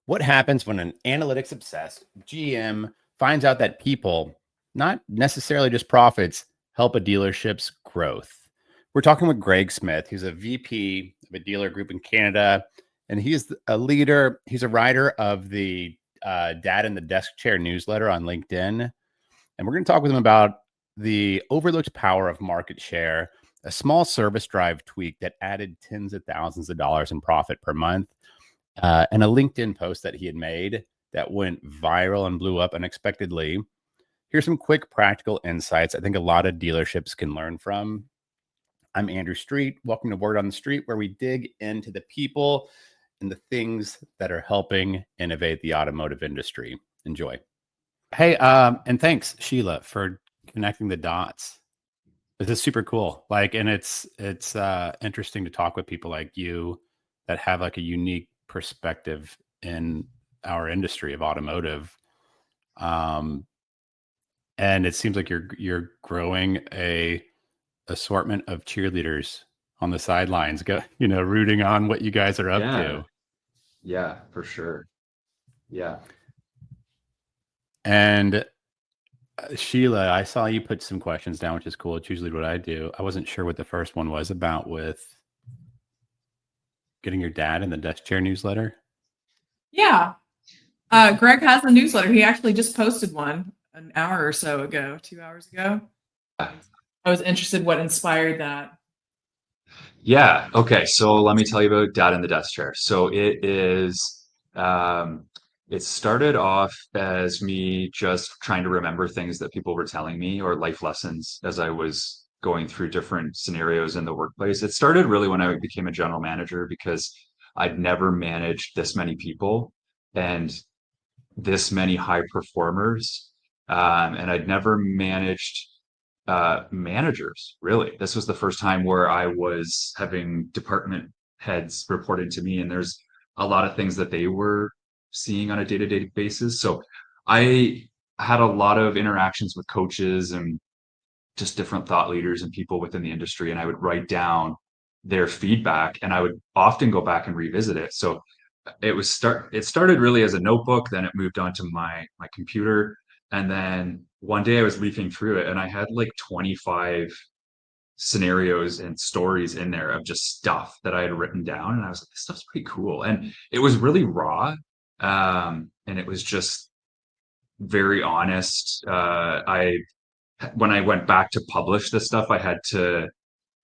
What happens when an analytics obsessed GM finds out that people, not necessarily just profits, help a dealership's growth? We're talking with Greg Smith. He's a VP of a dealer group in Canada, and he's a leader. He's a writer of the Dad in the Desk Chair newsletter on LinkedIn. And we're going to talk with him about the overlooked power of market share, a small service drive tweak that added tens of thousands of dollars in profit per month, and a LinkedIn post that he had made that went viral and blew up unexpectedly. Here's some quick practical insights I think a lot of dealerships can learn from. I'm Andrew Street. Welcome to Word on the Street, where we dig into the people and the things that are helping innovate the automotive industry. Enjoy. Hey, and thanks, Sheila, for connecting the dots. This is super cool. And it's interesting to talk with people like you that have like a unique perspective in our industry of automotive. Um, and it seems like you're growing a assortment of cheerleaders on the sidelines, rooting on what you guys are up Yeah, to. yeah, for sure. Yeah. And Sheila, I saw you put some questions down, which is cool. It's usually what I do. I wasn't sure what the first one was about with getting your dad in the desk chair newsletter. Yeah. Greg has a newsletter. He actually just posted one an hour or so ago, 2 hours ago. I was interested what inspired that. Yeah. Okay. So let me tell you about Dad in the Desk Chair. So um, it started off as me just trying to remember things that people were telling me or life lessons as I was going through different scenarios in the workplace. It started really when I became a general manager because I'd never managed this many people and this many high performers. And I'd never managed managers, really. This was the first time where I was having department heads reporting to me, and there's a lot of things that they were seeing on a day-to-day basis. So I had a lot of interactions with coaches and just different thought leaders and people within the industry, and I would write down their feedback and I would often go back and revisit it. So it started really as a notebook, then it moved on to my computer, and then one day I was leafing through it and I had like 25 scenarios and stories in there of just stuff that I had written down, and I was like, this stuff's pretty cool. And it was really raw, and it was just very honest. I When I went back to publish this stuff, I had to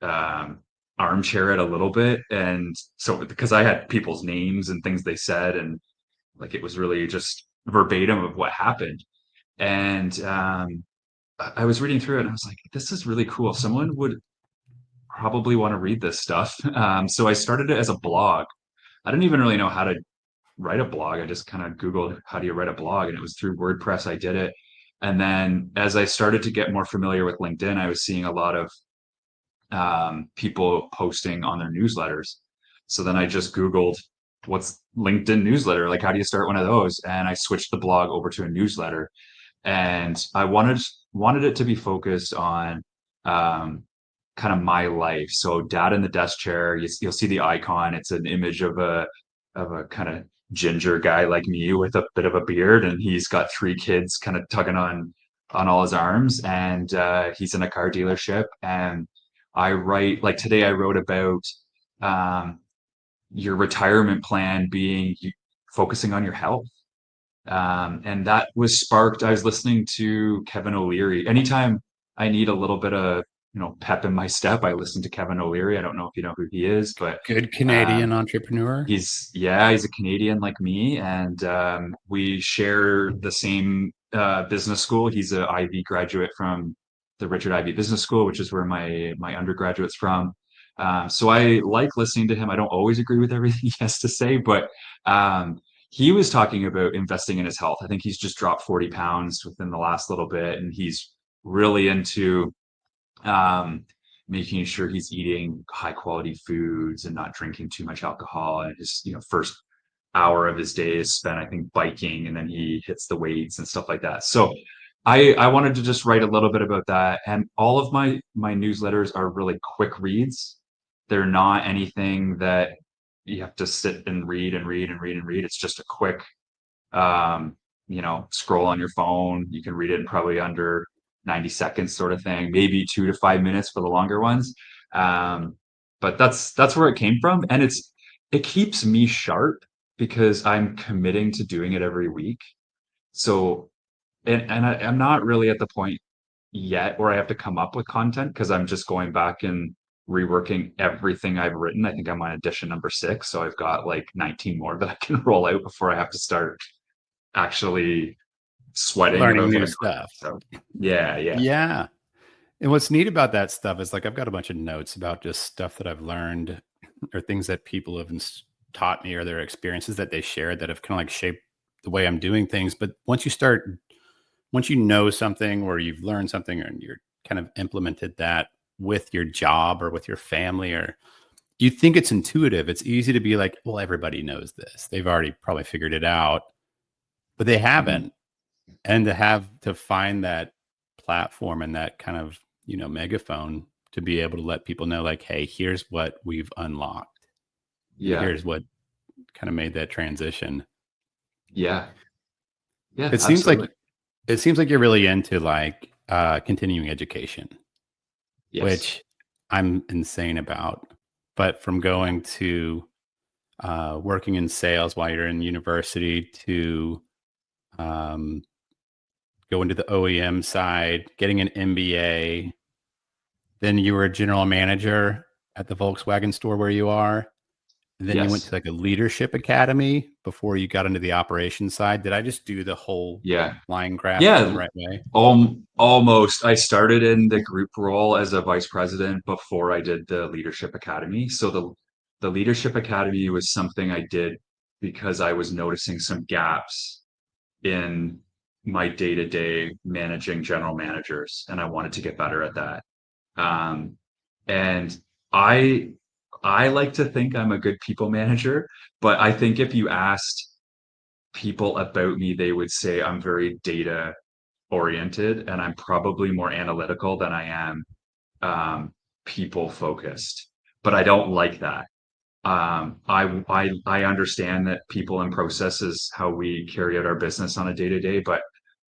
um, armchair it a little bit, and so because I had people's names and things they said, and like it was really just verbatim of what happened. And I was reading through it and I was like, this is really cool. Someone would probably want to read this stuff. So I started it as a blog. I didn't even really know how to write a blog. I just kind of Googled how do you write a blog, and it was through WordPress I did it. And then as I started to get more familiar with LinkedIn, I was seeing a lot of people posting on their newsletters. So then I just Googled what's LinkedIn newsletter? Like, how do you start one of those? And I switched the blog over to a newsletter. And I wanted it to be focused on kind of my life. So Dad in the Desk Chair, you'll see the icon. It's an image of a kind of ginger guy like me with a bit of a beard, and he's got three kids kind of tugging on all his arms, and he's in a car dealership. And I write, like today I wrote about um, your retirement plan being focusing on your health. And that was sparked. I was listening to Kevin O'Leary. Anytime I need a little bit of, pep in my step, I listen to Kevin O'Leary. I don't know if you know who he is, but Good Canadian entrepreneur. he's a Canadian like me, and we share the same business school. He's an Ivy graduate from the Richard Ivy Business School, which is where my undergraduate's from. So I like listening to him. I don't always agree with everything he has to say, but he was talking about investing in his health. I think he's just dropped 40 pounds within the last little bit, and he's really into um, making sure he's eating high quality foods and not drinking too much alcohol. And his, first hour of his day is spent, I think, biking, and then he hits the weights and stuff like that. So I wanted to just write a little bit about that. And all of my newsletters are really quick reads. They're not anything that you have to sit and read and read and read and read. It's just a quick, um, scroll on your phone. You can read it in probably under 90 seconds sort of thing, maybe 2 to 5 minutes for the longer ones. Um, but that's where it came from. And it keeps me sharp because I'm committing to doing it every week. So, I'm not really at the point yet where I have to come up with content because I'm just going back and reworking everything I've written. I think I'm on edition number 6, so I've got like 19 more that I can roll out before I have to start actually sweating Learning about what new I'm doing. stuff. So yeah, yeah, Yeah. And what's neat about that stuff is like I've got a bunch of notes about just stuff that I've learned or things that people have taught me or their experiences that they shared that have kind of like shaped the way I'm doing things. But once you know something or you've learned something and you're kind of implemented that with your job or with your family, or you think it's intuitive, it's easy to be like, well, everybody knows this. They've already probably figured it out, but they mhm, haven't. And to find that platform and that kind of, megaphone to be able to let people know like, hey, here's what we've unlocked and yeah, here's what kind of made that transition. yeah, yeah, It seems absolutely. like you're really into like continuing education, Yes, which I'm insane about. But from going to working in sales while you're in university to um, going to the OEM side, getting an MBA, then you were a general manager at the Volkswagen store where you are. And then you went to yes, like a leadership academy before you got into the operations side. Did I just do the whole yeah, line graph the yeah. right way? Almost. I started in the group role as a vice president before I did the leadership academy. So the leadership academy was something I did because I was noticing some gaps in my day-to-day managing general managers, and I wanted to get better at that. Um, and I I like to think I'm a good people manager, but I think if you asked people about me, they would say I'm very data oriented and I'm probably more analytical than I am people focused. But I don't like that. I understand that people and process is how we carry out our business on a day to day, but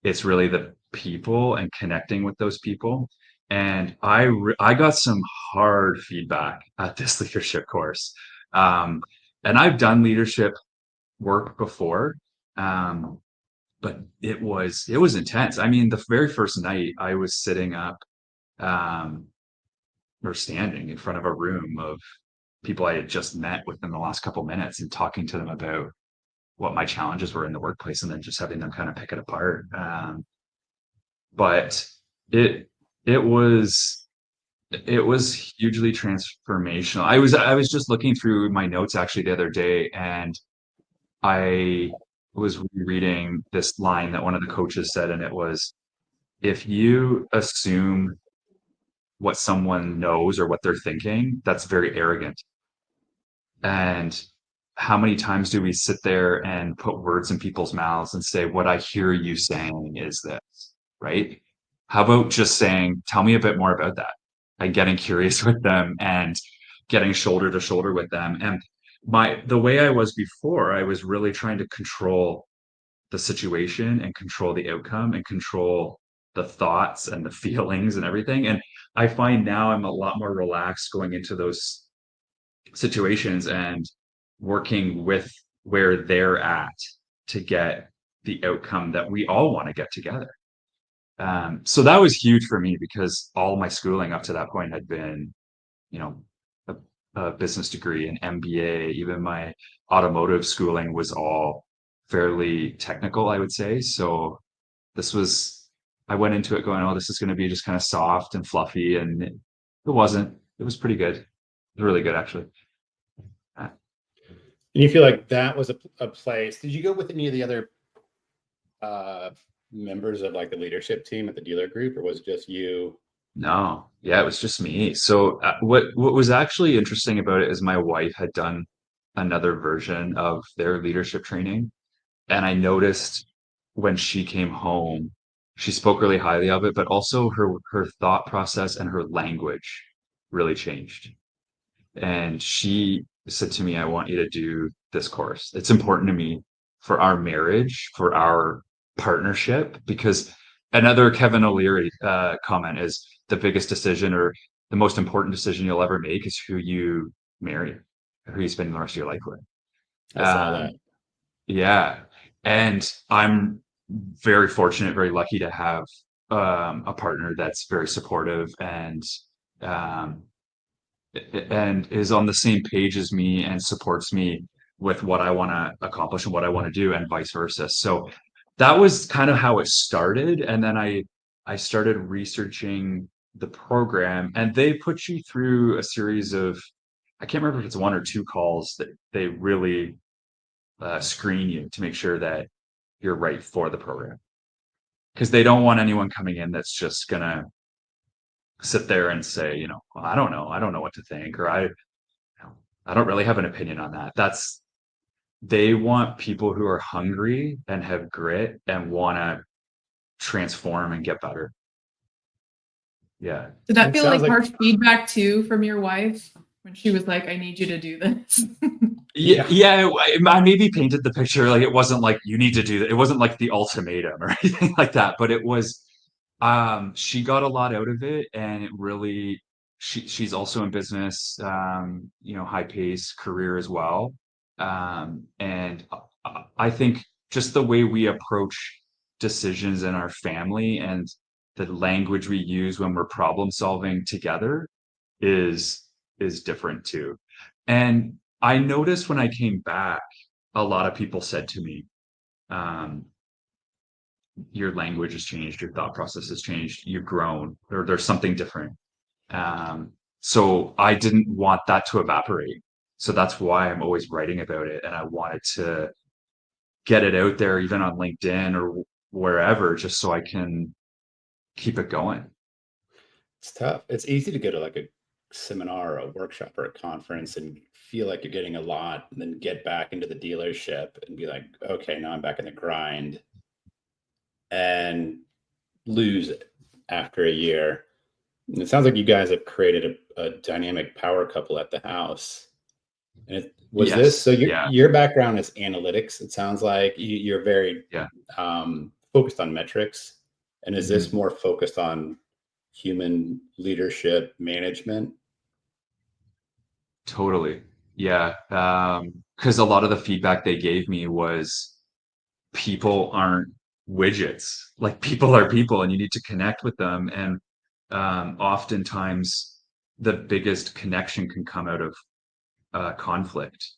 it's really the people and connecting with those people. And I got some hard feedback at this leadership course. Um, and I've done leadership work before, um, but it was intense. I mean, the very first night I was sitting up um, or standing in front of a room of people I had just met within the last couple minutes and talking to them about what my challenges were in the workplace, and then just having them kind of pick it apart. But it it was it was hugely transformational. I was just looking through my notes actually the other day, and I was reading this line that one of the coaches said, and it was, if you assume what someone knows or what they're thinking, that's very arrogant. And how many times do we sit there and put words in people's mouths and say, what I hear you saying is this, right? How about just saying, tell me a bit more about that, and getting curious with them and getting shoulder to shoulder with them. And the way I was before, I was really trying to control the situation and control the outcome and control the thoughts and the feelings and everything. And I find now I'm a lot more relaxed going into those situations and working with where they're at to get the outcome that we all want to get together. So that was huge for me because all my schooling up to that point had been, you know, a, a business degree, an MBA, even my automotive schooling was all fairly technical, I would say. So this was, I went into it going, oh, this is going to be just kind of soft and fluffy. And it wasn't. It was pretty good. It was really good, actually. Uh, And you feel like that was a place. Did you go with any of the other uh, members of like the leadership team at the dealer group, or was it just you? No, yeah, it was just me. So what was actually interesting about it is my wife had done another version of their leadership training, and I noticed when she came home, she spoke really highly of it, but also her thought process and her language really changed. And said to me, I want you to do this course. It's important to me for our marriage, for our partnership, because another Kevin O'Leary comment is the biggest decision or the most important decision you'll ever make is who you marry, who you spend the rest of your life with. I saw that. Yeah. And I'm very fortunate, very lucky to have a partner that's very supportive um, and is on the same page as me and supports me with what I want to accomplish and what I want to do and vice versa. So that was kind of how it started. And then I started researching the program and they put you through a series of, I can't remember if it's one or two calls that they really screen you to make sure that you're right for the program. Because they don't want anyone coming in that's just gonna sit there and say, well, I don't know what to think, or I don't really have an opinion on that. They want people who are hungry and have grit and want to transform and get better. Yeah. Did that It feel sounds like like harsh feedback too from your wife when she was like, I need you to do this? Yeah, I maybe painted the picture like it wasn't like you need to do that. It wasn't like the ultimatum or anything like that, but it was she got a lot out of it and it really she's also in business, high pace career as well. And I think just the way we approach decisions in our family and the language we use when we're problem solving together is different too. And I noticed when I came back, a lot of people said to me, um, your language has changed, your thought process has changed, you've grown, or there's something different. So I didn't want that to evaporate. So that's why I'm always writing about it. And I wanted to get it out there, even on LinkedIn or wherever, just so I can keep it going. it's tough. It's easy to go to like a seminar or a workshop or a conference and feel like you're getting a lot, and then get back into the dealership and be like, okay, now I'm back in the grind, and lose it after a year. And it sounds like you guys have created a dynamic power couple at the house. And was this so? Yes. Yeah. Your background is analytics. It sounds like you're very Yeah. focused on metrics. And is this Mhm. more focused on human leadership management? Totally. Yeah. Because a lot of the feedback they gave me was people aren't widgets. Like people are people and you need to connect with them. And oftentimes the biggest connection can come out of conflict.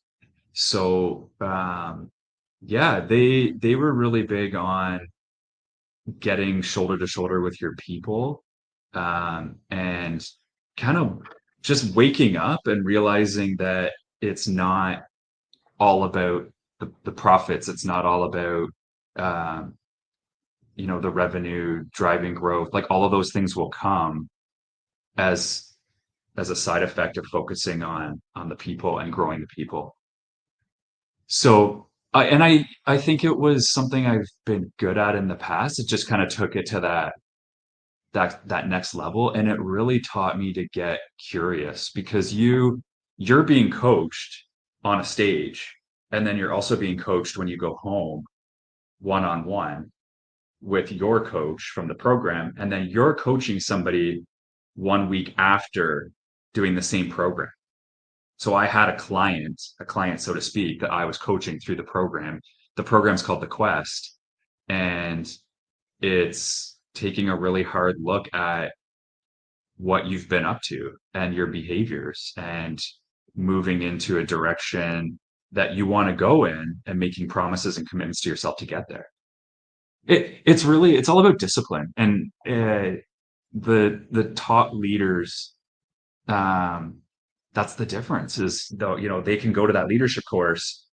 So yeah, they were really big on getting shoulder to shoulder with your people, and kind of just waking up and realizing that it's not all about the profits. It's not all about um, the revenue driving growth. Like all of those things will come as a side effect of focusing on the people and growing the people. So I think it was something I've been good at in the past. It just kind of took it to that next level, and it really taught me to get curious because you're being coached on a stage, and then you're also being coached when you go home one on one with your coach from the program, and then you're coaching somebody 1 week after doing the same program. So I had a client, so to speak, that I was coaching through the program. The program's called The Quest, and it's taking a really hard look at what you've been up to and your behaviors and moving into a direction that you want to go in and making promises and commitments to yourself to get there. It's all about discipline and the top leaders, um that's the difference is though they can go to that leadership course,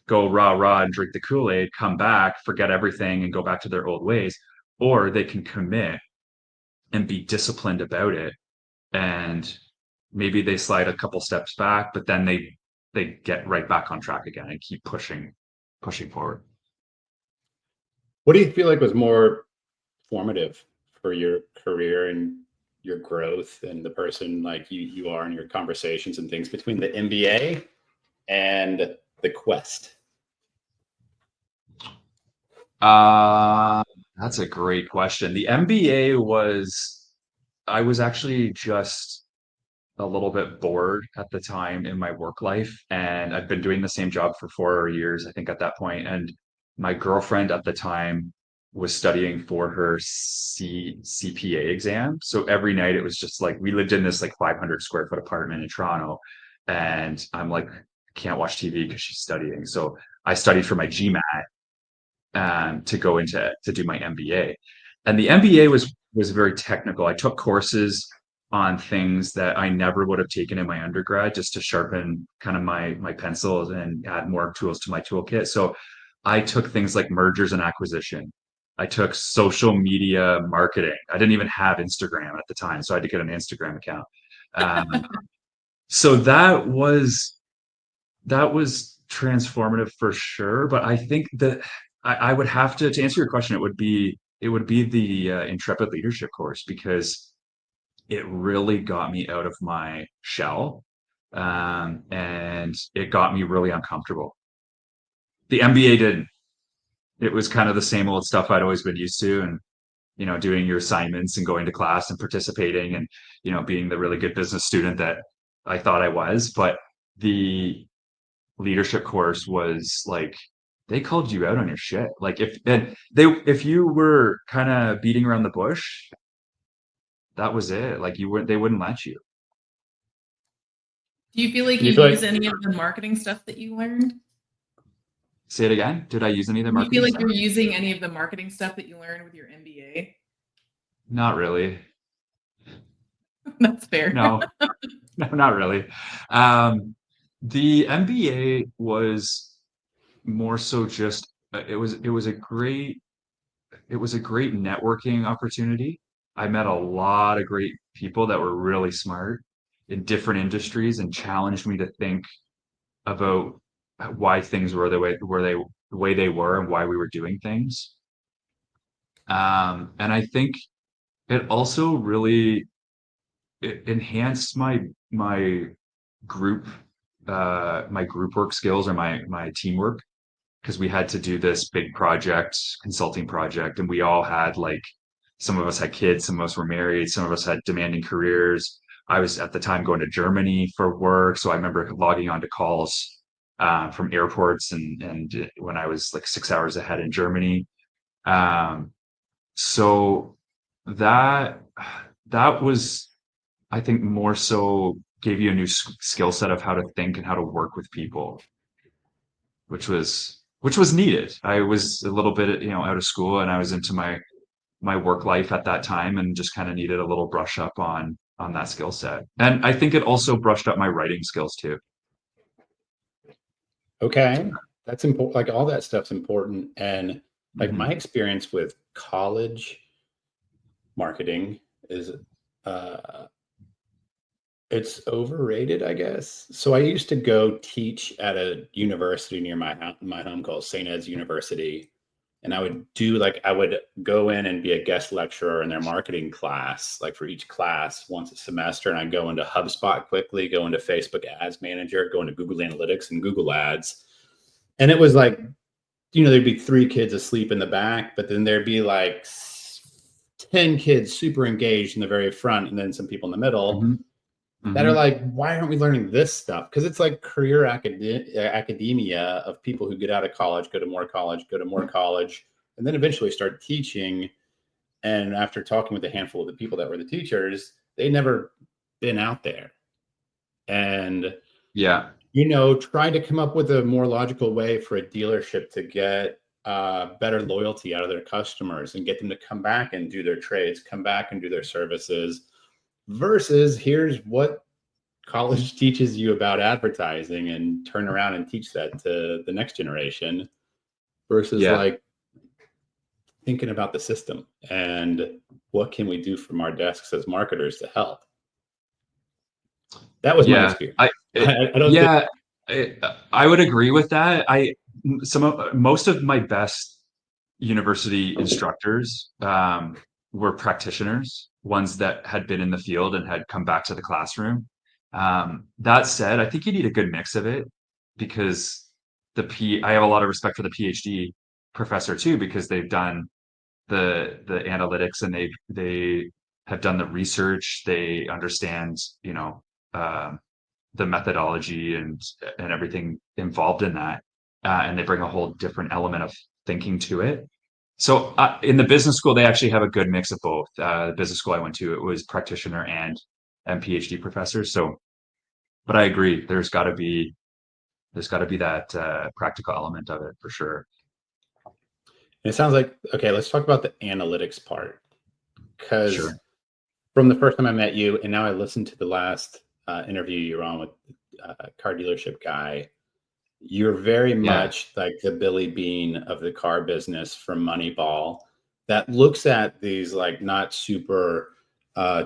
go rah rah and drink the Kool-Aid, come back, forget everything and go back to their old ways, or they can commit and be disciplined about it, and maybe they slide a couple steps back but then they get right back on track again and keep pushing forward. What do you feel like was more formative for your career? And your growth and the person like you are in your conversations and things between the MBA and the Quest? That's a great question. The MBA I was actually just a little bit bored at the time in my work life, and I've been doing the same job for 4 years, I think, at that point. And my girlfriend at the time was studying for her CPA exam. So every night it was just like we lived in this like 500 square foot apartment in Toronto, and I'm like, can't watch TV because she's studying. So I studied for my GMAT to go into to do my MBA. And the MBA was very technical. I took courses on things that I never would have taken in my undergrad just to sharpen kind of my pencils and add more tools to my toolkit. So I took things like mergers and acquisition. I took social media marketing. I didn't even have Instagram at the time, so I had to get an Instagram account. Um, so that was transformative for sure. But I think that I would have to answer your question. It would be the Intrepid Leadership course because it really got me out of my shell, and it got me really uncomfortable. The MBA didn't. It was kind of the same old stuff I'd always been used to, and doing your assignments and going to class and participating and being the really good business student that I thought I was. But the leadership course was like they called you out on your shit. Like if you were kind of beating around the bush, that was it. Like they wouldn't let you. Do you feel like Do you you feel use like any of the marketing stuff that you learned? Say it again. Did I use any of the Do you feel marketing like stuff? you're using any of the marketing stuff that you learned with your MBA? Not really. That's fair. No, no, not really. The MBA was more so just it was a great networking opportunity. I met a lot of great people that were really smart in different industries and challenged me to think about why things were the way they were and why we were doing things. And I think it also really it enhanced group my group work skills or my teamwork because we had to do this big consulting project, and we all had like some of us had kids, some of us were married, some of us had demanding careers. I was at the time going to Germany for work, so I remember logging on to calls from airports and when I was like 6 hours ahead in Germany. Um, so that that was, I think, more so gave you a new skill set of how to think and how to work with people, which was needed. I was a little bit, out of school, and I was into my work life at that time, and just kind of needed a little brush up on that skill set. And I think it also brushed up my writing skills too. okay, that's important. Like all that stuff's important. And like my Mhm. experience with college marketing is uh it's overrated, I guess. So I used to go teach at a university near my home called St. Ed's University. And I would go in and be a guest lecturer in their marketing class, like for each class once a semester. And I'd go into HubSpot quickly, go into Facebook Ads Manager, go into Google Analytics and Google Ads. And it was like, there'd be 3 kids asleep in the back, but then there'd be like 10 kids super engaged in the very front, and then some people in the middle Mhm. that are Mhm. like, why aren't we learning this stuff? Because it's like career academia of people who get out of college, go to more college, go to more college, and then eventually start teaching. And after talking with a handful of the people that were the teachers, they never been out there. And, Yeah. try to come up with a more logical way for a dealership to get better loyalty out of their customers and get them to come back and do their trades, come back and do their services versus here's what college teaches you about advertising and turn around and teach that to the next generation versus Yeah. like thinking about the system and what can we do from our desks as marketers to help. That was my Yeah. experience. I it, I don't think yeah, I would agree with that. Most of my best university instructors, were practitioners, ones that had been in the field and had come back to the classroom. That said, I think you need a good mix of it, because I have a lot of respect for the PhD professor too, because they've done the analytics, and they have done the research. They understand, um, the methodology and everything involved in that, and they bring a whole different element of thinking to it. So in the business school, they actually have a good mix of both. The business school I went to, it was practitioner and PhD professors. So, but I agree, there's got to be that practical element of it for sure. And it sounds like, okay, let's talk about the analytics part. Because Sure. from the first time I met you, and now I listened to the last interview you were on with car dealership guy, you're very Yeah. much like the Billy Bean of the car business from Moneyball that looks at these like not super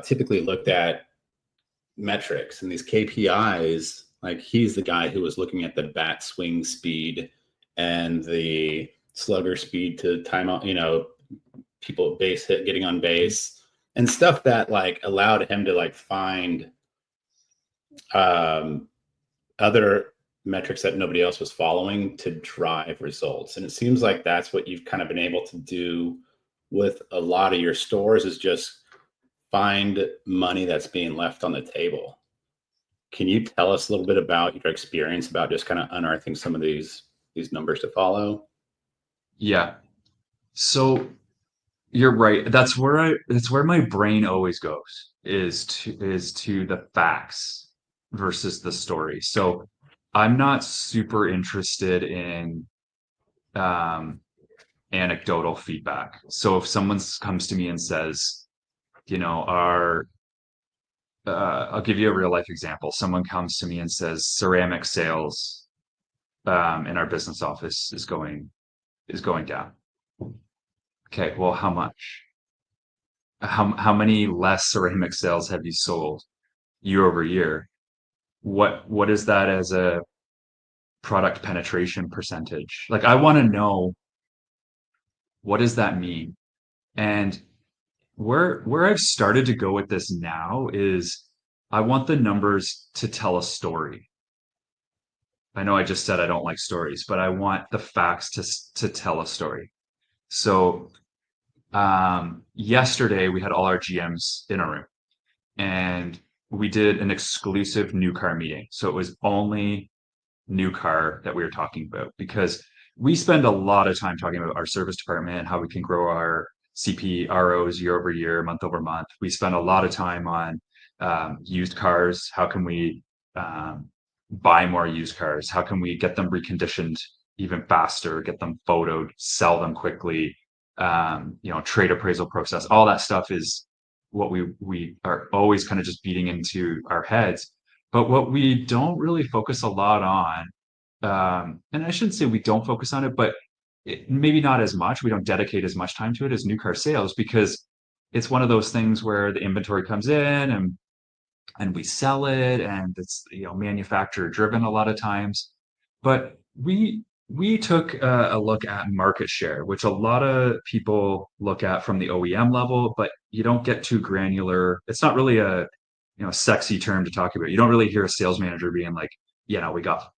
typically looked at metrics and these KPIs. Like he's the guy who was looking at the bat swing speed and the slugger speed to time out, people base hit, getting on base and stuff that like allowed him to like find um, other metrics that nobody else was following to drive results. And it seems like that's what you've kind of been able to do with a lot of your stores, is just find money that's being left on the table. Can you tell us a little bit about your experience about just kind of unearthing some of these numbers to follow? Yeah. So you're right. That's where my brain always goes, is to the facts versus the story. So I'm not super interested in um anecdotal feedback. So if someone comes to me and says, our I'll give you a real life example. Someone comes to me and says ceramic sales in our business office is going down. Okay, well, how much? How many less ceramic sales have you sold year over year? What is that as a product penetration percentage? Like, I want to know, what does that mean? And where I've started to go with this now is, I want the numbers to tell a story. I know I just said I don't like stories, but I want the facts to tell a story. So yesterday we had all our GMs in a room, and we did an exclusive new car meeting. So it was only new car that we were talking about, because we spend a lot of time talking about our service department, how we can grow our CPROs year over year, month over month. We spend a lot of time on used cars. How can we buy more used cars? How can we get them reconditioned even faster, get them photoed, sell them quickly? Trade appraisal process, all that stuff is what we are always kind of just beating into our heads. But what we don't really focus a lot on, and I shouldn't say we don't focus on it, but maybe not as much. We don't dedicate as much time to it as new car sales, because it's one of those things where the inventory comes in, and we sell it, and it's manufacturer driven a lot of times. But we took a look at market share, which a lot of people look at from the OEM level, but you don't get too granular. It's not really a sexy term to talk about. You don't really hear a sales manager being like, we got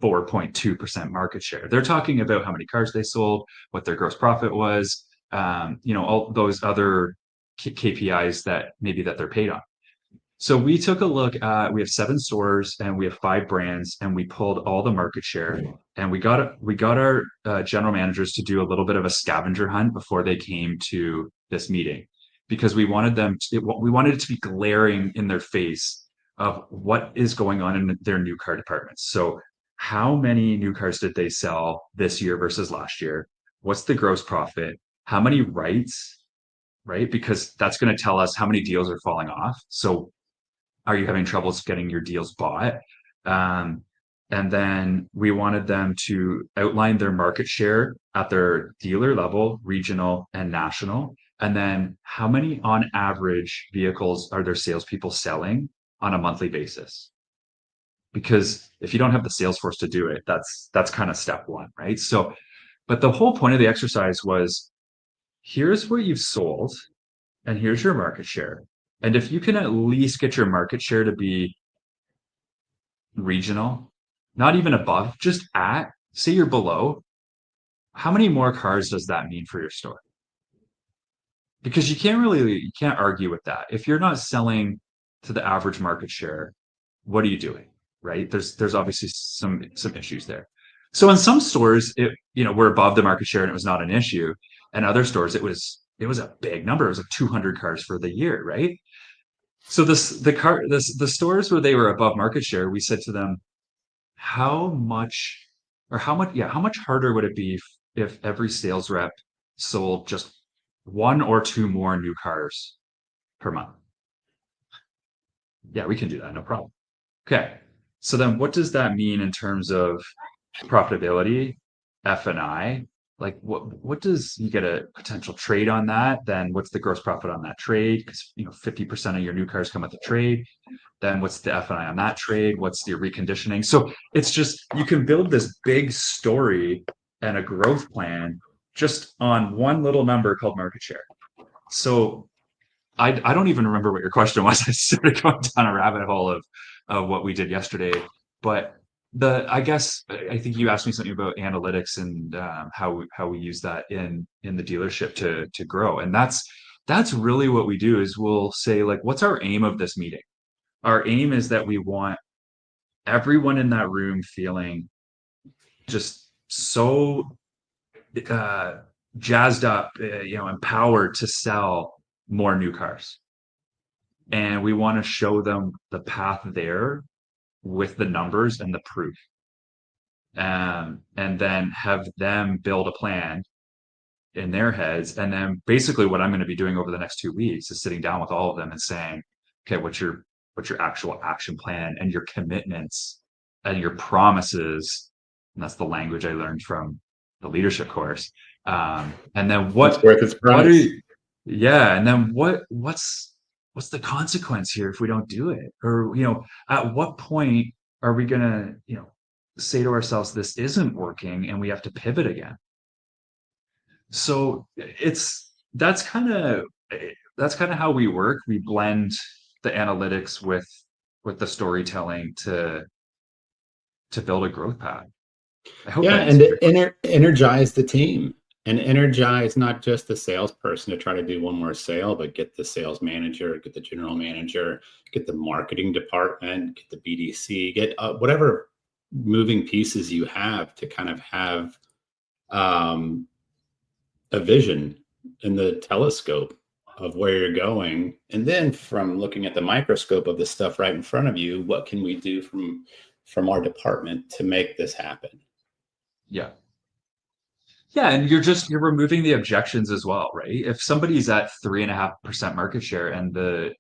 4.2% market share. They're talking about how many cars they sold, what their gross profit was, all those other KPIs that they're paid on. So we took a look at, we have 7 stores and we have 5 brands, and we pulled all the market share, and we got our general managers to do a little bit of a scavenger hunt before they came to this meeting, because we wanted it to be glaring in their face of what is going on in their new car departments. So how many new cars did they sell this year versus last year? What's the gross profit? How many rights, right? Because that's going to tell us how many deals are falling off. So are you having troubles getting your deals bought? Um, and then we wanted them to outline their market share at their dealer level, regional and national. And then how many on average vehicles are their salespeople selling on a monthly basis? Because if you don't have the sales force to do it, that's kind of step one, right? So, but the whole point of the exercise was, here's what you've sold, and here's your market share. And if you can at least get your market share to be regional, not even above, just at, say you're below, how many more cars does that mean for your store? Because you can't argue with that. If you're not selling to the average market share, what are you doing? Right? There's obviously some issues there. So in some stores, we're above the market share and it was not an issue. And other stores, it was a big number. It was like 200 cars for the year, right? So the stores where they were above market share, we said to them, how much how much harder would it be if every sales rep sold just one or two more new cars per month? Yeah, we can do that, no problem. Okay. So then what does that mean in terms of profitability, F&I? Like what does you get a potential trade on that? Then what's the gross profit on that trade? Because 50% of your new cars come with the trade. Then what's the F&I on that trade? What's the reconditioning? So it's just you can build this big story and a growth plan just on one little number called market share. So I don't even remember what your question was. I started going down a rabbit hole of what we did yesterday. But I guess I think you asked me something about analytics and how we use that in the dealership to grow. And that's really what we do is we'll say like, what's our aim of this meeting? Our aim is that we want everyone in that room feeling just so jazzed up, empowered to sell more new cars. And we want to show them the path there with the numbers and the proof. And then have them build a plan in their heads. And then basically what I'm going to be doing over the next 2 weeks is sitting down with all of them and saying, okay, what's your actual action plan and your commitments and your promises? And that's the language I learned from the leadership course. And then It's worth its price. and then what's the consequence here if we don't do it? Or, at what point are we gonna, say to ourselves, this isn't working and we have to pivot again? So that's kind of how we work. We blend the analytics with the storytelling to build a growth path. I hope that And answers your energize the team and energize not just the salesperson to try to do one more sale, but get the sales manager, get the general manager, get the marketing department, get the BDC, get whatever moving pieces you have to kind of have a vision in the telescope of where you're going. And then from looking at the microscope of the stuff right in front of you, what can we do from our department to make this happen? Yeah. Yeah, and you're removing the objections as well, right? If somebody's at 3.5% market share and their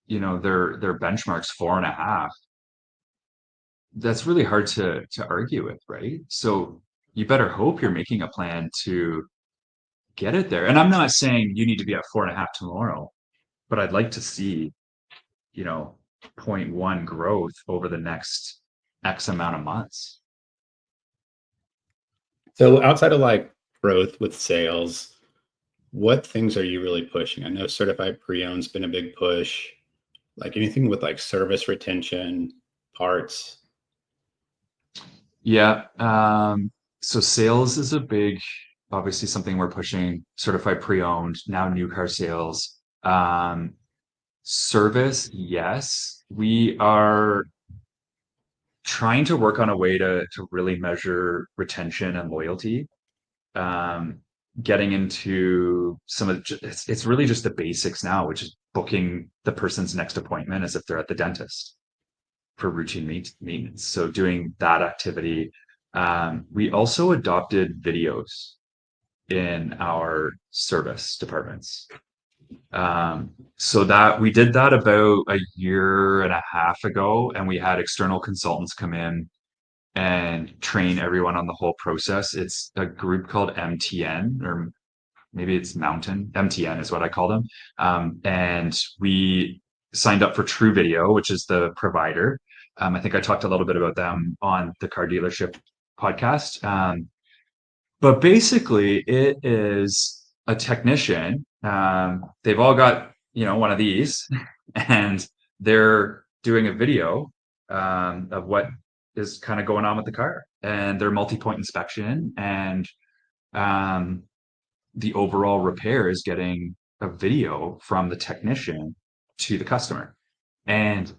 benchmark's 4.5, that's really hard to argue with, right? So you better hope you're making a plan to get it there. And I'm not saying you need to be at 4.5 tomorrow, but I'd like to see, 0.1 growth over the next X amount of months. So outside of like growth with sales, what things are you really pushing? I know certified pre-owned's been a big push. Like anything with like service retention, parts. Yeah. So sales is obviously something we're pushing. Certified pre-owned, now new car sales. Service, yes. We are trying to work on a way to really measure retention and loyalty. Getting into it's really just the basics now, which is booking the person's next appointment as if they're at the dentist for routine maintenance. So doing that activity. We also adopted videos in our service departments. So that we did that about a year and a half ago, and we had external consultants come in and train everyone on the whole process. It's a group called MTN, or maybe it's Mountain. MTN is what I call them. And we signed up for True Video, which is the provider. I think I talked a little bit about them on the Car Dealership podcast. But basically, it is a technician, they've all got, one of these, and they're doing a video of what is kind of going on with the car, and their multi-point inspection, and um, the overall repair is getting a video from the technician to the customer. And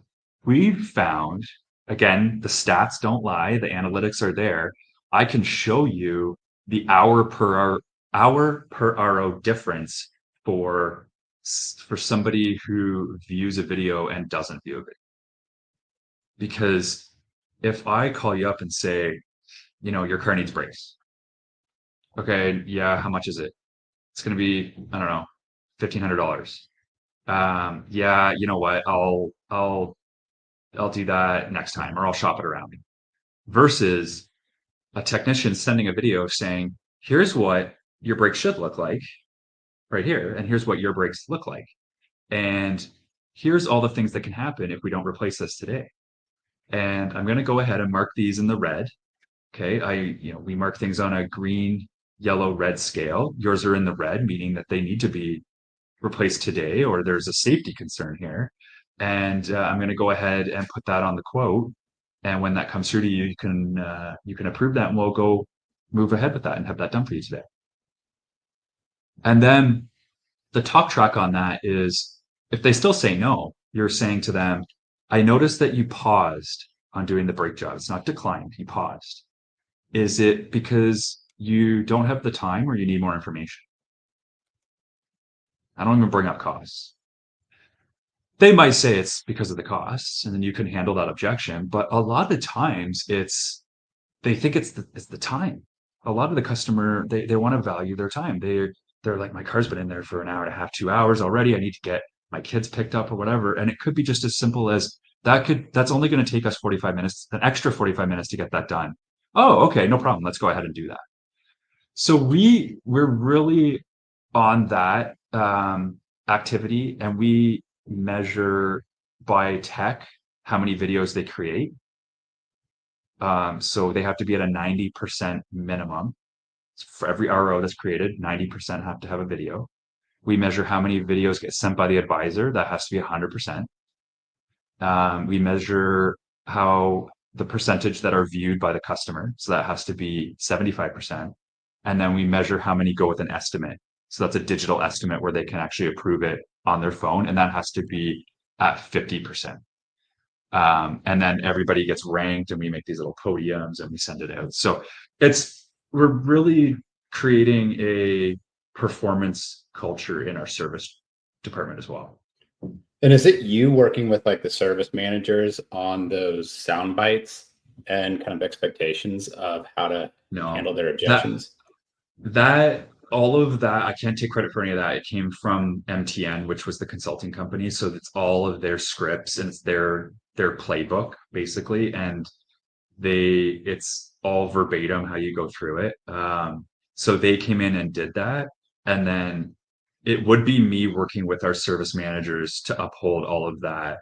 we've found, again, the stats don't lie, the analytics are there. I can show you the hour per RO difference for somebody who views a video and doesn't view a video. Because if I call you up and say, your car needs brakes. Okay, yeah, how much is it? It's going to be, I don't know, $1,500. Yeah, you know what? I'll do that next time, or I'll shop it around. Versus a technician sending a video saying, here's what your brakes should look like right here, and here's what your brakes look like. And here's all the things that can happen if we don't replace this today. And I'm going to go ahead and mark these in the red. Okay. We mark things on a green, yellow, red scale. Yours are in the red, meaning that they need to be replaced today, or there's a safety concern here. And I'm going to go ahead and put that on the quote. And when that comes through to you, you can approve that, and we'll go move ahead with that and have that done for you today. And then the talk track on that is, if they still say no, you're saying to them, I noticed that you paused on doing the brake job. It's not declined, you paused. Is it because you don't have the time, or you need more information? I don't even bring up costs. They might say it's because of the costs, and then you can handle that objection. But a lot of the times they think it's the time. A lot of the customer, they want to value their time. They're like, my car's been in there for an hour and a half, 2 hours already. I need to get my kids picked up or whatever. And it could be just as simple as that's only going to take us 45 minutes, an extra 45 minutes to get that done. Oh, okay, no problem. Let's go ahead and do that. So we're really on that activity, and we measure by tech how many videos they create. So they have to be at a 90% minimum. For every RO that's created, 90% have to have a video. We measure how many videos get sent by the advisor. That has to be 100%. We measure how the percentage that are viewed by the customer. So that has to be 75%. And then we measure how many go with an estimate. So that's a digital estimate where they can actually approve it on their phone. And that has to be at 50%. And then everybody gets ranked, and we make these little podiums and we send it out. So we're really creating a performance culture in our service department as well. And is it you working with like the service managers on those sound bites and kind of expectations of how to handle their objections? That all of that, I can't take credit for any of that. It came from MTN, which was the consulting company. So it's all of their scripts, and it's their playbook basically, and it's all verbatim how you go through it. So they came in and did that, and then it would be me working with our service managers to uphold all of that,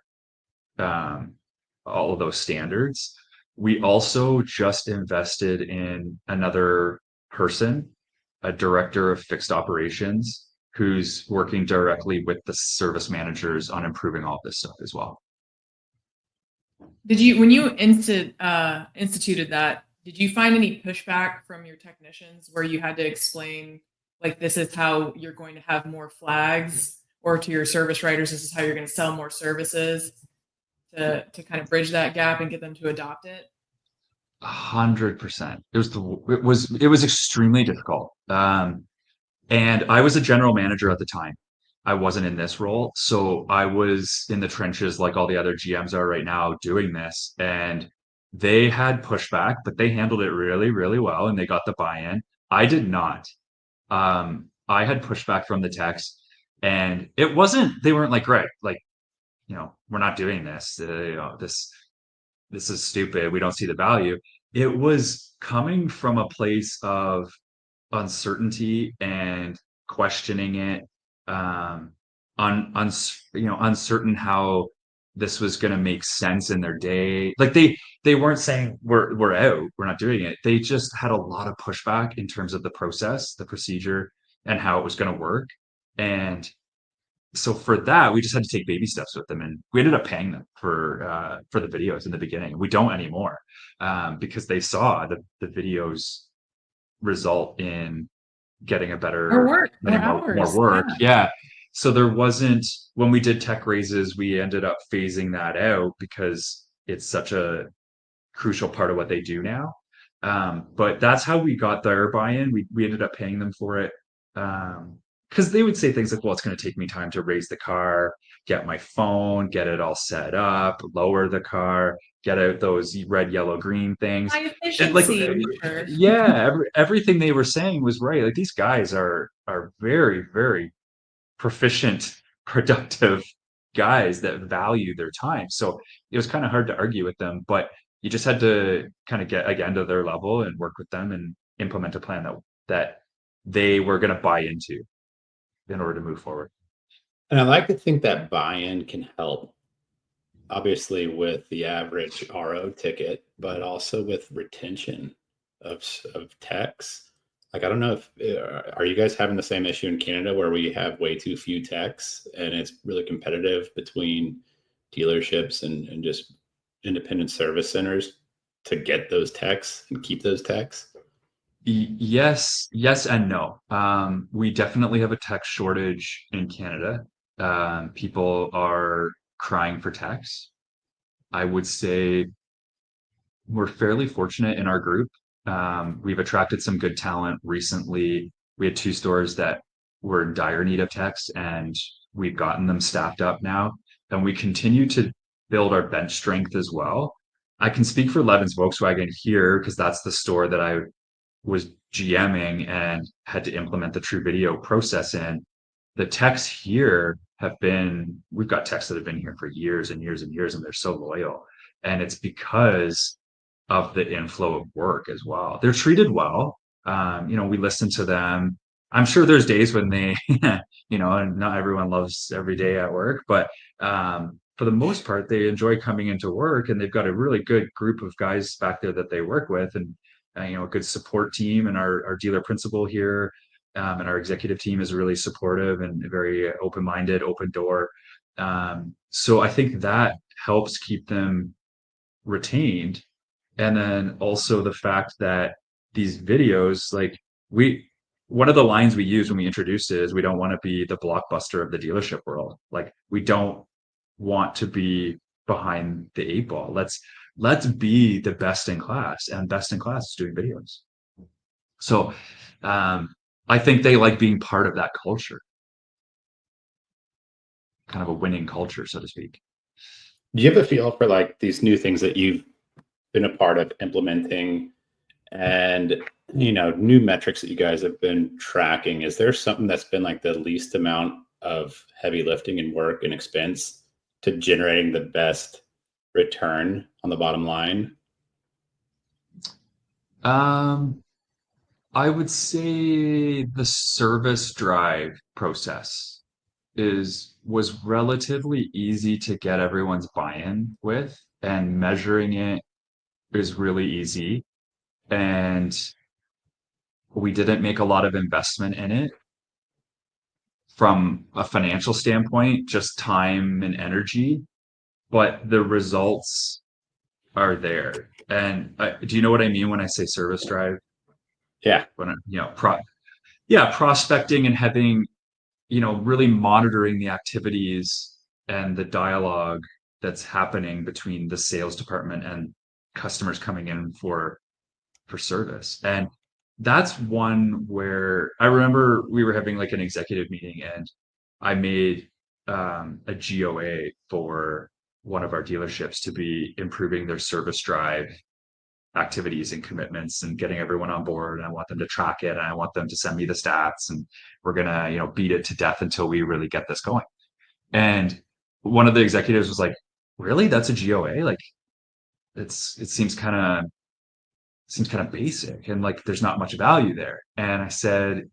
all of those standards. We also just invested in another person, a director of fixed operations, who's working directly with the service managers on improving all this stuff as well. When you instituted that, did you find any pushback from your technicians where you had to explain, like, this is how you're going to have more flags, or to your service writers, this is how you're going to sell more services, to kind of bridge that gap and get them to adopt it? 100%. It was extremely difficult. And I was a general manager at the time. I wasn't in this role. So I was in the trenches like all the other GMs are right now doing this. And they had pushback, but they handled it really, really well, and they got the buy-in. I did not. I had pushback from the techs, and they weren't like, Greg, like, we're not doing this. This is stupid. We don't see the value. It was coming from a place of uncertainty and questioning it, uncertain how this was going to make sense in their day. Like they weren't saying we're out, we're not doing it. They just had a lot of pushback in terms of the process, the procedure, and how it was going to work. And so for that, we just had to take baby steps with them, and we ended up paying them for the videos in the beginning. We don't anymore, because they saw the videos result in getting a More better, work, more getting more hours. work. Yeah. Yeah. So there wasn't, when we did tech raises, we ended up phasing that out because it's such a crucial part of what they do now. But that's how we got their buy-in. We ended up paying them for it. Because they would say things like, well, it's going to take me time to raise the car, get my phone, get it all set up, lower the car, get out those red, yellow, green things. High And like, efficiency. Sure. yeah, everything they were saying was right. Like these guys are very, very proficient, productive guys that value their time. So it was kind of hard to argue with them, but you just had to kind of get again to their level and work with them and implement a plan that they were going to buy into in order to move forward. And I like to think that buy-in can help, obviously, with the average RO ticket, but also with retention of techs. Like, I don't know if are you guys having the same issue in Canada where we have way too few techs and it's really competitive between dealerships and just independent service centers to get those techs and keep those techs? Yes and no. We definitely have a tech shortage in Canada. People are crying for techs. I would say we're fairly fortunate in our group. We've attracted some good talent recently. We had 2 stores that were in dire need of techs, and we've gotten them staffed up now. And we continue to build our bench strength as well. I can speak for Levin's Volkswagen here because that's the store that I was GMing and had to implement the True Video process in. The techs here we've got techs that have been here for years and years and years, and they're so loyal. And it's because of the inflow of work as well. They're treated well. We listen to them. I'm sure there's days when they, and not everyone loves every day at work, but for the most part, they enjoy coming into work, and they've got a really good group of guys back there that they work with, and a good support team. And our dealer principal here, and our executive team is really supportive and very open-minded, open door. So I think that helps keep them retained. And then also the fact that these videos, like we, one of the lines we use when we introduced it is we don't want to be the Blockbuster of the dealership world. Like we don't want to be behind the 8 ball. Let's be the best in class, and best in class is doing videos. So I think they like being part of that culture, kind of a winning culture, so to speak. Do you have a feel for like these new things that you've been a part of implementing and new metrics that you guys have been tracking? Is there something that's been like the least amount of heavy lifting and work and expense to generating the best return on the bottom line? I would say the service drive process was relatively easy to get everyone's buy-in with, and measuring it is really easy. And we didn't make a lot of investment in it from a financial standpoint, just time and energy, but the results are there. And do you know what I mean when I say service drive? Yeah. When prospecting and having, really monitoring the activities and the dialogue that's happening between the sales department and customers coming in for service. And that's one where I remember we were having like an executive meeting, and I made a GOA for one of our dealerships to be improving their service drive activities and commitments and getting everyone on board. And I want them to track it, and I want them to send me the stats, and we're gonna, beat it to death until we really get this going. And one of the executives was like, really? That's a GOA? Like it seems kind of basic, and like there's not much value there. And I said,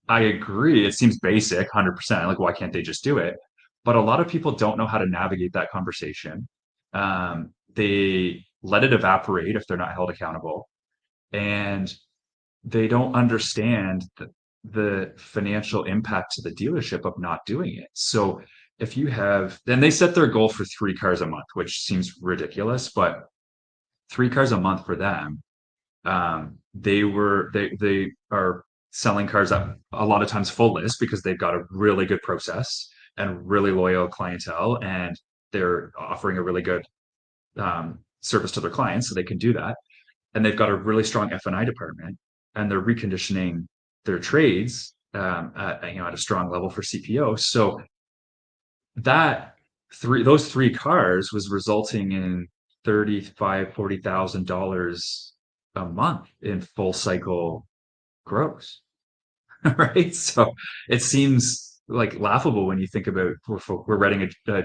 I agree, it seems basic 100%. Like, why can't they just do it? But a lot of people don't know how to navigate that conversation. They let it evaporate if they're not held accountable, and they don't understand the financial impact to the dealership of not doing it. So if you have, then they set their goal for 3 cars a month, which seems ridiculous, but 3 cars a month for them, they are selling cars up a lot of times full list because they've got a really good process and really loyal clientele, and they're offering a really good service to their clients, so they can do that. And they've got a really strong F&I department, and they're reconditioning their trades at a strong level for CPO. So that those 3 cars was resulting in $40,000 a month in full cycle gross. Right? So it seems like laughable when you think about we're writing a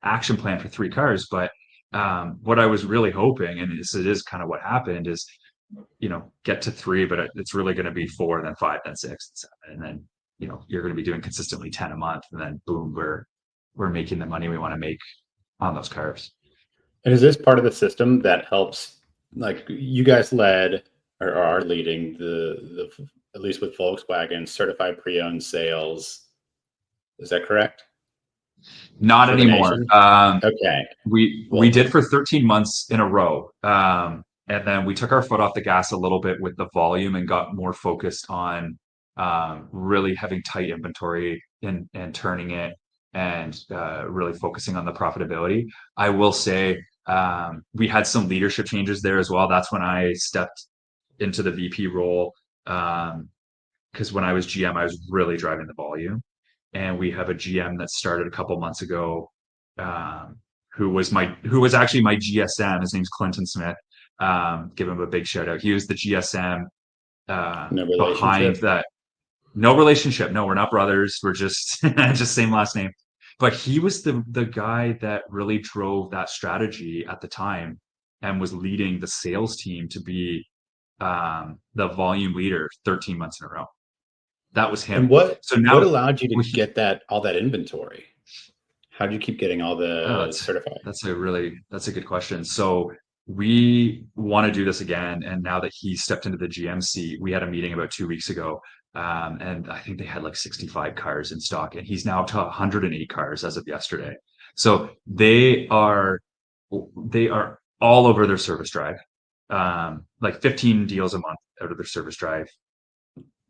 action plan for 3 cars, but what I was really hoping, and it is kind of what happened, is get to 3, but it's really going to be 4, then 5, then 6, and 7, and then you're going to be doing consistently 10 a month, and then boom, we're making the money we want to make on those cars. And is this part of the system that helps, like you guys led or are leading the at least with Volkswagen certified pre-owned sales? Is that correct? Not For the anymore. nation? Okay. We did for 13 months in a row. And then we took our foot off the gas a little bit with the volume and got more focused on really having tight inventory and turning it, and really focusing on the profitability. I will say we had some leadership changes there as well. That's when I stepped into the VP role, because when I was GM, I was really driving the volume. And we have a GM that started a couple months ago, who was actually my GSM. His name's Clinton Smith. Give him a big shout out. He was the GSM No behind relationship? that. No relationship. No, we're not brothers. We're just just same last name. But he was the guy that really drove that strategy at the time and was leading the sales team to be the volume leader 13 months in a row. That was him. And what So now allowed you to get all that inventory? How did you keep getting all the certified? that's a good question. So we want to do this again, and now that he stepped into the GM seat, we had a meeting about 2 weeks ago, and I think they had like 65 cars in stock, and he's now up to 108 cars as of yesterday. So they are all over their service drive, like 15 deals a month out of their service drive.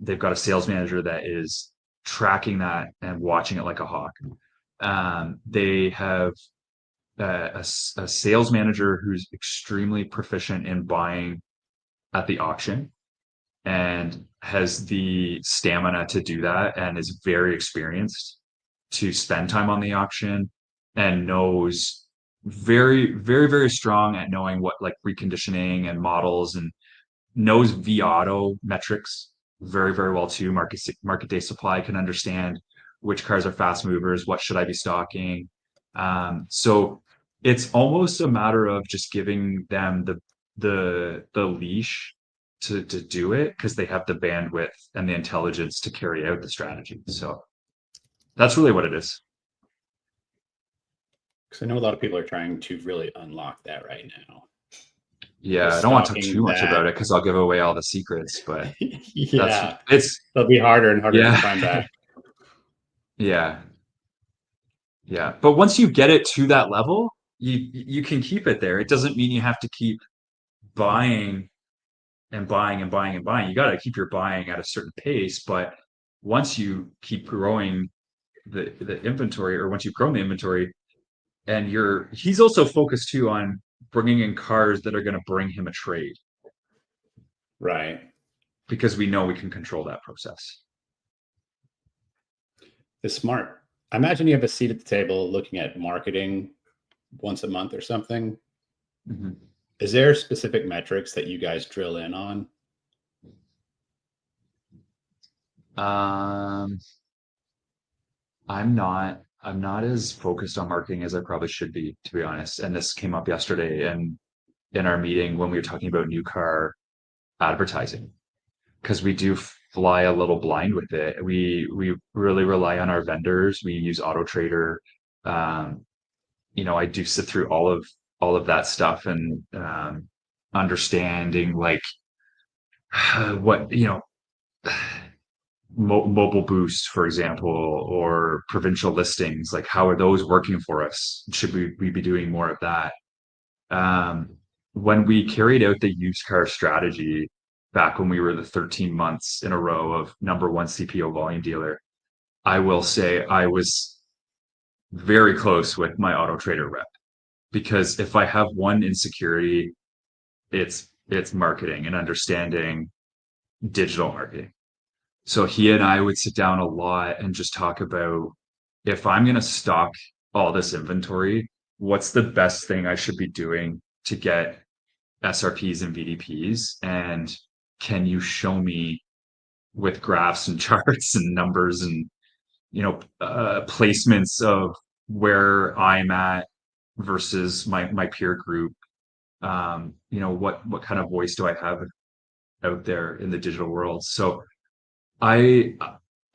They've got a sales manager that is tracking that and watching it like a hawk. They have a sales manager who's extremely proficient in buying at the auction and has the stamina to do that, and is very experienced to spend time on the auction, and knows very, very, very strong at knowing what like reconditioning and models, and knows V-Auto metrics very, very well too. Market day supply, can understand which cars are fast movers, what should I be stocking. So it's almost a matter of just giving them the leash to do it, because they have the bandwidth and the intelligence to carry out the strategy. So that's really what it is. Because I know a lot of people are trying to really unlock that right now. Yeah, I don't want to talk too much about it because I'll give away all the secrets, but yeah, it'll be harder and harder to find back. Yeah. Yeah. But once you get it to that level, you can keep it there. It doesn't mean you have to keep buying and buying and buying and buying. You got to keep your buying at a certain pace, but once you keep growing the inventory, or once you've grown the inventory, and he's also focused too on bringing in cars that are going to bring him a trade. Right. Because we know we can control that process. It's smart. I imagine you have a seat at the table looking at marketing once a month or something. Mm-hmm. Is there specific metrics that you guys drill in on? I'm not as focused on marketing as I probably should be, to be honest. And this came up yesterday and in our meeting when we were talking about new car advertising, because we do fly a little blind with it. We really rely on our vendors. We use Auto Trader. I do sit through all of that stuff, and understanding like what mobile boost, for example, or provincial listings. Like, how are those working for us? Should we be doing more of that? Um, when we carried out the used car strategy back when we were the 13 months in a row of number one CPO volume dealer, I will say I was very close with my auto trader rep, because if I have one insecurity, it's marketing and understanding digital marketing. So he and I would sit down a lot and just talk about, if I'm going to stock all this inventory, what's the best thing I should be doing to get SRPs and VDPs? And can you show me with graphs and charts and numbers and, placements of where I'm at versus my peer group? What kind of voice do I have out there in the digital world? So I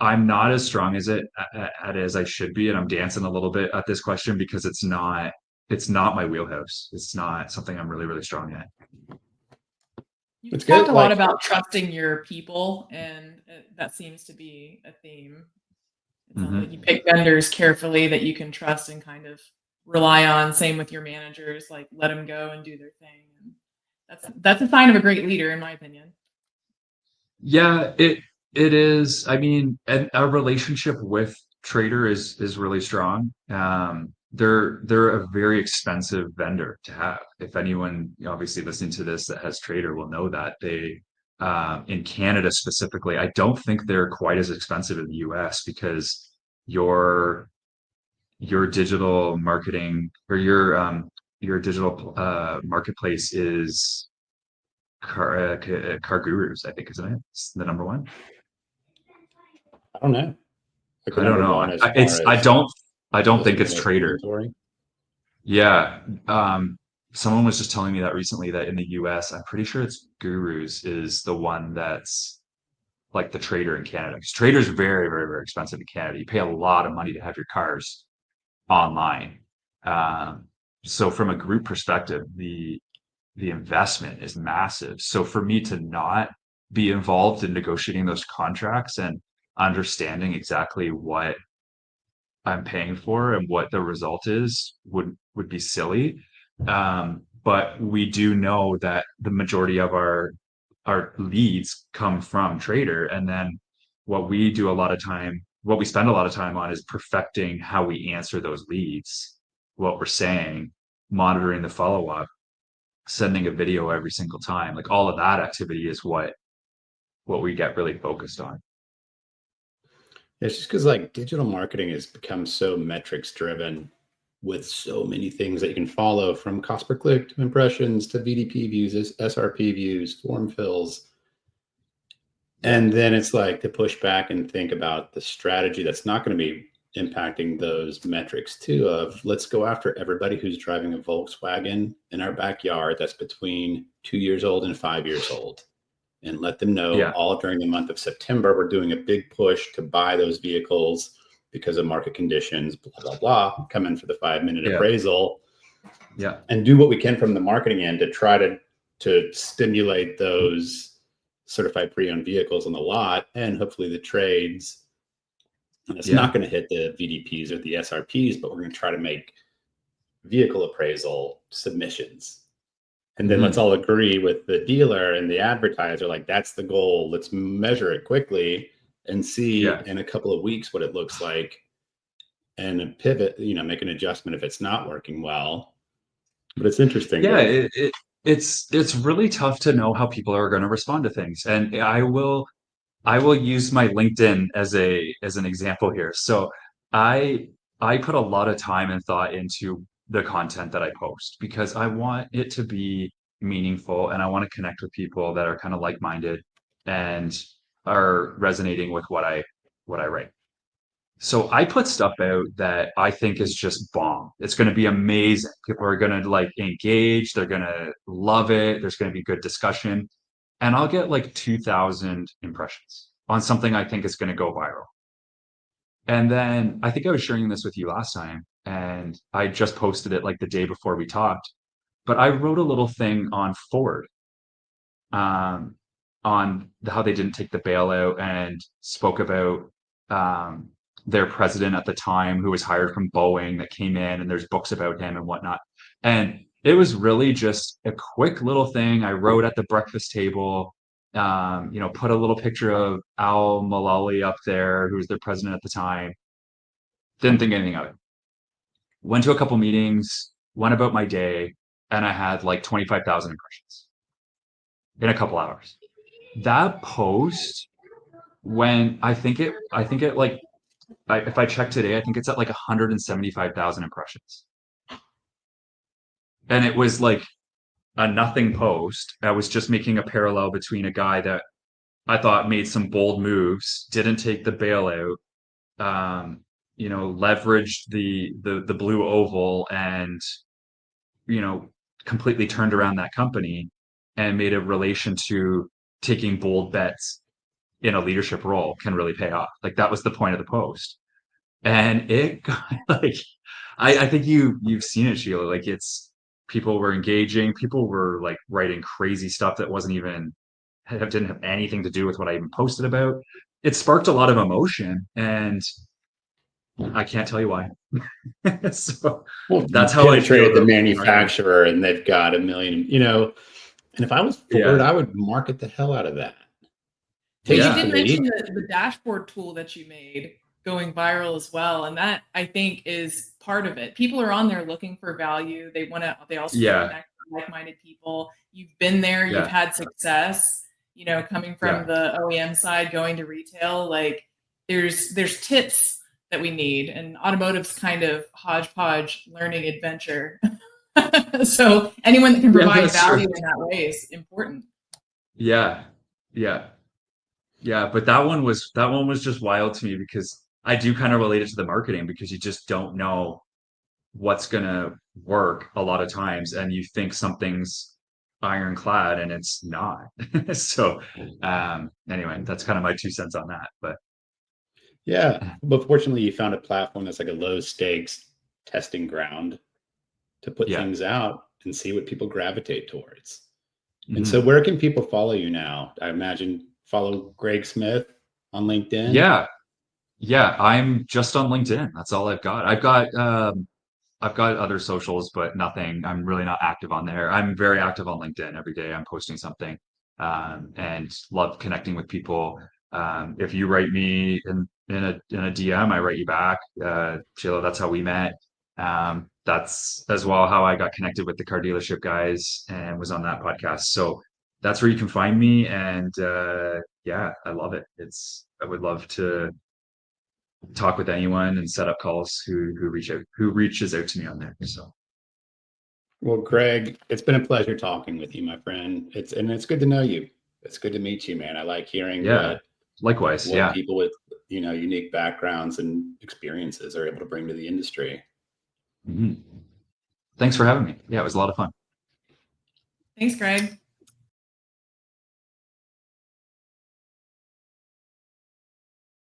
I'm not as strong at it as I should be, and I'm dancing a little bit at this question because it's not my wheelhouse. It's not something I'm really, really strong at. You've It's talked good. a lot Like, about trusting your people, and that seems to be a theme. It sounds like you Hmm. pick vendors carefully that you can trust and kind of rely on. Same with your managers, like let them go and do their thing. And that's a sign of a great leader, in my opinion. Yeah, it is. I mean, and our relationship with Trader is really strong. They're a very expensive vendor to have. If anyone obviously listening to this that has Trader will know that they, in Canada specifically, I don't think they're quite as expensive in the US, because your your digital marketing, or your digital marketplace is Car Gurus, I think, isn't it? It's the number one. I don't know. Like the I don't number know. one as It's far as I don't think listing the it's most Trader. inventory. Yeah. Someone was just telling me that recently, that in the US, I'm pretty sure it's Gurus is the one that's like the Trader in Canada. Because Trader's very, very, very expensive in Canada. You pay a lot of money to have your cars online. Um, so from a group perspective, the investment is massive. So for me to not be involved in negotiating those contracts and understanding exactly what I'm paying for and what the result is would be silly. But we do know that the majority of our leads come from Trader, and then what we spend a lot of time on is perfecting how we answer those leads, what we're saying, monitoring the follow up, sending a video every single time. Like, all of that activity is what we get really focused on. It's just because like digital marketing has become so metrics driven with so many things that you can follow, from cost per click to impressions to VDP views, SRP views, form fills. Yeah. And then it's like to push back and think about the strategy that's not going to be impacting those metrics too, of let's go after everybody who's driving a Volkswagen in our backyard that's between 2 years old and 5 years old, and let them know Yeah. all during the month of September, we're doing a big push to buy those vehicles because of market conditions, blah, blah, blah. Come in for the 5 minute Yeah. appraisal Yeah. and do what we can from the marketing end to try to stimulate those certified pre-owned vehicles on the lot and hopefully the trades. And it's not Yeah. going to hit the VDPs or the SRPs, but we're going to try to make vehicle appraisal submissions. And then let's Hmm. all agree with the dealer and the advertiser, like that's the goal. Let's measure it quickly and see Yeah. in a couple of weeks what it looks like, and pivot, make an adjustment if it's not working well. But it's interesting Yeah. to, It's really tough to know how people are going to respond to things. And I will use my LinkedIn as an example here. So I I put a lot of time and thought into the content that I post, because I want it to be meaningful, and I want to connect with people that are kind of like-minded and are resonating with what I write. So I put stuff out that I think is just bomb. It's going to be amazing. People are going to like engage, they're going to love it. There's going to be good discussion, and I'll get like 2,000 impressions on something I think is going to go viral. And then I think I was sharing this with you last time, and I just posted it like the day before we talked. But I wrote a little thing on Ford, um, on how they didn't take the bailout and spoke about their president at the time who was hired from Boeing that came in, and there's books about him and whatnot. And it was really just a quick little thing I wrote at the breakfast table. Put a little picture of Al Malali up there, who was their president at the time. Didn't think anything of it. Went to a couple meetings, went about my day, and I had like 25,000 impressions in a couple hours. That post, when I think it like, if I check today, I think it's at like 175,000 impressions. And it was like a nothing post. I was just making a parallel between a guy that I thought made some bold moves, didn't take the bailout, leveraged the blue oval, and completely turned around that company and made a relation to taking bold bets in a leadership role can really pay off. Like, that was the point of the post. And it got like, I think you've seen it, Sheila. Like, it's, people were engaging, people were like writing crazy stuff that didn't have anything to do with what I even posted about. It sparked a lot of emotion, and I can't tell you why. So Well, that's how I feel penetrated the about manufacturer, and they've got a million, and if I was Ford, Yeah. I would market the hell out of that. But Yeah. you did Tastefully. mention the dashboard tool that you made going viral as well, and that, I think, is part of it. People are on there looking for value. They also Yeah. connect with like-minded people. You've been there, you've Yeah. had success, coming from Yeah. the OEM side, going to retail. Like, there's tips that we need, and automotive's kind of hodgepodge learning adventure. So anyone that can provide that's true. value in that way is important. Yeah. Yeah. Yeah. But that one was just wild to me, because I do kind of relate it to the marketing, because you just don't know what's gonna work a lot of times, and you think something's ironclad and it's not. So anyway, that's kind of my 2 cents on that. But Yeah, but fortunately, you found a platform that's like a low stakes testing ground to put yeah. things out and see what people gravitate towards. And Mhm. so, where can people follow you now? I imagine follow Greg Smith on LinkedIn. Yeah, I'm just on LinkedIn. That's all I've got. I've got other socials, but nothing. I'm really not active on there. I'm very active on LinkedIn. Every day I'm posting something, and love connecting with people. If you write me in a DM, I write you back. Sheila, that's how we met. That's as well how I got connected with the car dealership guys and was on that podcast. So that's where you can find me. And yeah, I love it. I would love to talk with anyone and set up calls who reaches out to me on there. So Well, Greg, it's been a pleasure talking with you, my friend. It's good to know you. It's good to meet you, man. I like hearing yeah, likewise. what Yeah. people with unique backgrounds and experiences are able to bring to the industry. Mhm. Thanks for having me. Yeah, it was a lot of fun. Thanks, Greg.